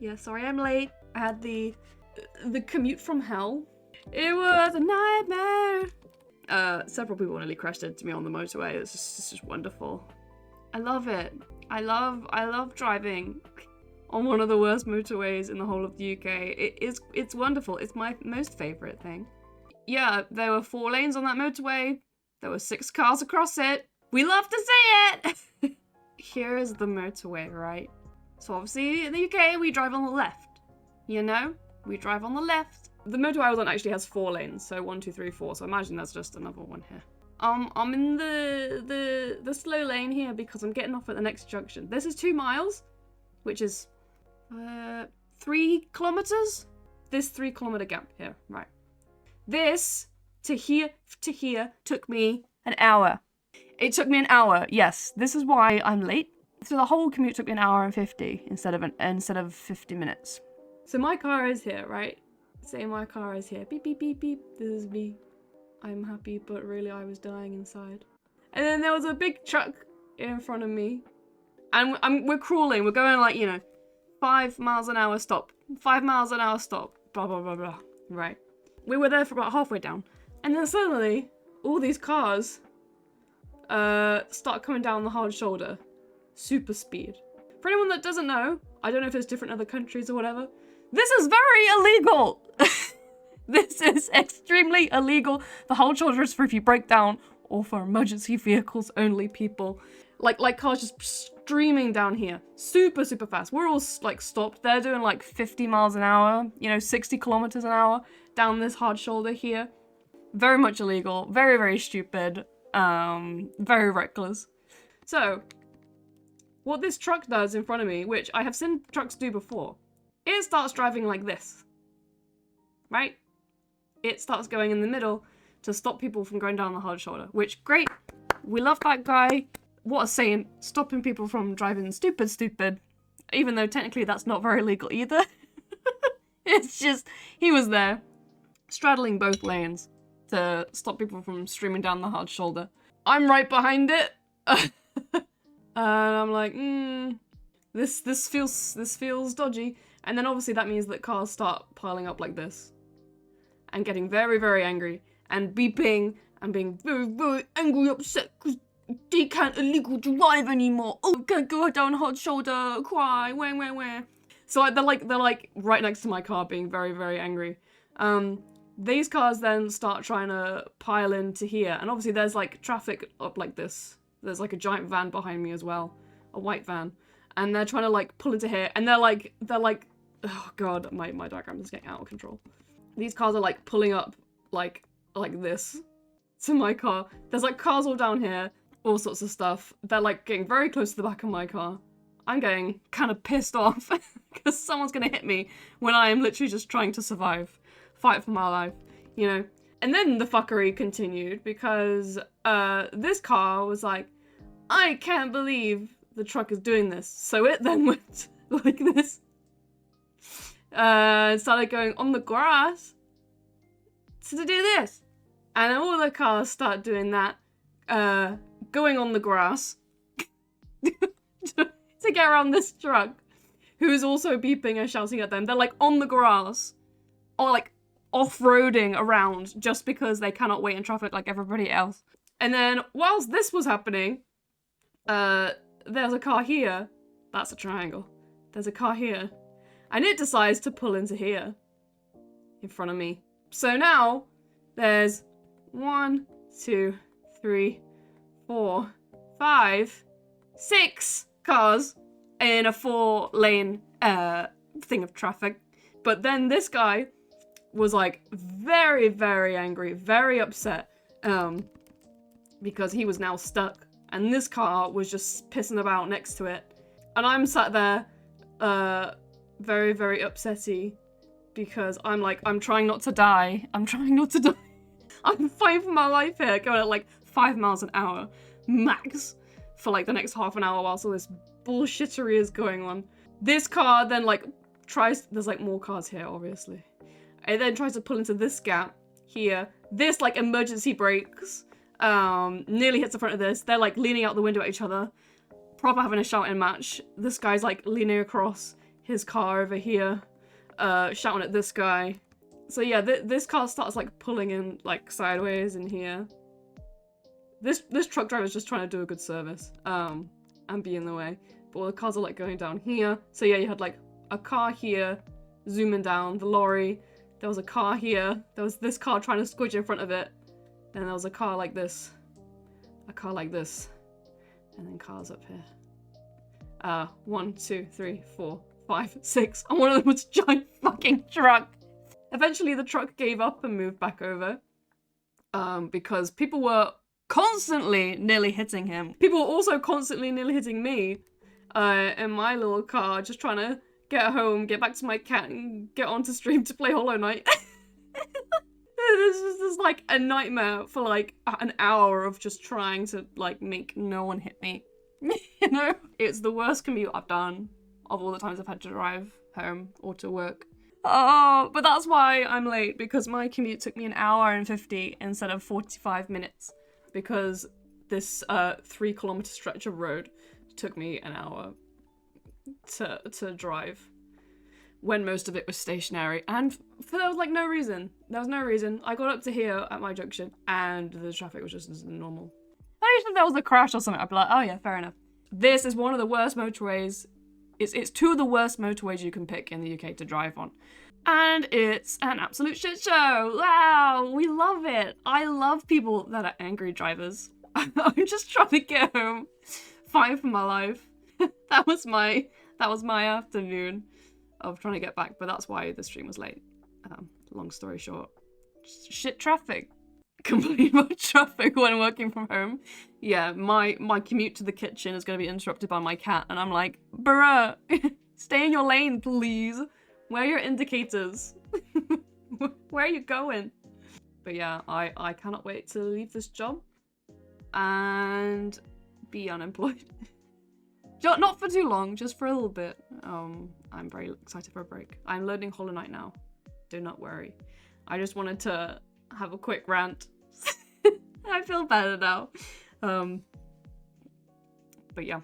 Yeah, sorry I'm late. I had the commute from hell. It was a nightmare. Several people nearly crashed into me on the motorway. It's just wonderful. I love it. I love driving on one of the worst motorways in the whole of the UK. It's wonderful. It's my most favourite thing. Yeah, there were 4 lanes on that motorway. There were 6 cars across it. We love to see it! Here is the motorway, right? So obviously in the UK, we drive on the left. You know? We drive on the left. The motorway I was on actually has 4 lanes, so 1, 2, 3, 4. So imagine that's just another one here. I'm in the slow lane here because I'm getting off at the next junction. This is 2 miles, which is 3 kilometers. This 3 kilometer gap here, right? This to here took me an hour. It took me an hour. Yes, this is why I'm late. So the whole commute took me an hour and 50 instead of 50 minutes. So my car is here, right? Say my car is here. Beep beep beep beep. This is me. I'm happy, but really I was dying inside. And then there was a big truck in front of me, and we're crawling. We're going like, you know, 5 miles an hour stop, 5 miles an hour stop, blah blah blah blah. Right. We were there for about halfway down, and then suddenly all these cars start coming down the hard shoulder, super speed. For anyone that doesn't know, I don't know if it's different in other countries or whatever, this is very illegal. This is extremely illegal. The hard shoulder is for if you break down or for emergency vehicles only, people. Like cars just streaming down here, super fast. We're all like stopped. They're doing like 50 miles an hour, you know, 60 kilometers an hour down this hard shoulder here. Very much illegal, very stupid, very reckless. So what this truck does in front of me, which I have seen trucks do before, it starts driving like this, right? It starts going in the middle to stop people from going down the hard shoulder, which, great, we love that guy. What a saint, stopping people from driving stupid, even though technically that's not very legal either. It's just, he was there, straddling both lanes to stop people from streaming down the hard shoulder. I'm right behind it. And I'm like, this feels dodgy. And then obviously that means that cars start piling up like this and getting very angry and beeping and being very angry, upset because they can't illegal drive anymore. Oh, can't go down hard shoulder, cry, wah. So they're like right next to my car being very angry. These cars then start trying to pile into here, and obviously there's like traffic up like this. There's like a giant van behind me as well, a white van, and they're trying to like pull into here, and they're like, oh god, my diagram is getting out of control. These cars are like pulling up like this to my car. There's like cars all down here, all sorts of stuff. They're like getting very close to the back of my car. I'm getting kind of pissed off because someone's gonna hit me when I am literally just trying to survive, fight for my life, you know. And then the fuckery continued because this car was like, I can't believe the truck is doing this. So it then went like this. Started going on the grass to do this. And then all the cars start doing that, going on the grass to get around this truck, who's also beeping and shouting at them. They're like on the grass, or like off-roading around just because they cannot wait in traffic like everybody else. And then whilst this was happening, there's a car here. That's a triangle. There's a car here. And it decides to pull into here in front of me. So now there's 1, 2, 3, 4, 5, 6 cars in a 4-lane thing of traffic. But then this guy was like very angry, very upset, because he was now stuck. And this car was just pissing about next to it. And I'm sat there, very upsetty, because I'm like, I'm trying not to die. I'm fighting for my life here, going at like 5 miles an hour max for like the next half an hour whilst all this bullshittery is going on. This car then like there's like more cars here, obviously. It then tries to pull into this gap here. This like emergency brakes, nearly hits the front of this. They're like leaning out the window at each other, proper having a shouting match. This guy's like leaning across. his car over here, shouting at this guy. So yeah, this car starts like pulling in like sideways in here. This truck driver is just trying to do a good service, and be in the way. But all the cars are like going down here. So yeah, you had like a car here, zooming down, the lorry. There was a car here. There was this car trying to squidge in front of it. Then there was a car like this. A car like this. And then cars up here. 1, 2, 3, 4, 5, 6. And one of them was a giant fucking truck. Eventually the truck gave up and moved back over. Because people were constantly nearly hitting him. People were also constantly nearly hitting me. In my little car, just trying to get home, get back to my cat, and get onto stream to play Hollow Knight. This is just like a nightmare for like an hour of just trying to like make no one hit me. You know? It's the worst commute I've done of all the times I've had to drive home or to work. Oh, but that's why I'm late, because my commute took me 1 hour and 50 instead of 45 minutes. Because this 3-kilometer stretch of road took me 1 hour to drive, when most of it was stationary, and there was like no reason. There was no reason. I got up to here at my junction and the traffic was just as normal. I if there was a crash or something, I'd be like, oh yeah, fair enough. This is one of the worst motorways. It's 2 of the worst motorways you can pick in the UK to drive on. And it's an absolute shit show. Wow, we love it. I love people that are angry drivers. I'm just trying to get home, fight for my life. That was my afternoon of trying to get back, but that's why the stream was late. Long story short, shit traffic. Complain about traffic when working from home. Yeah, my commute to the kitchen is going to be interrupted by my cat, and I'm like, bruh, stay in your lane, please. Where are your indicators? Where are you going? But yeah, I cannot wait to leave this job and be unemployed. Not for too long, just for a little bit. I'm very excited for a break. I'm loading Hollow Knight now. Do not worry. I just wanted to have a quick rant. I feel better now. But yeah.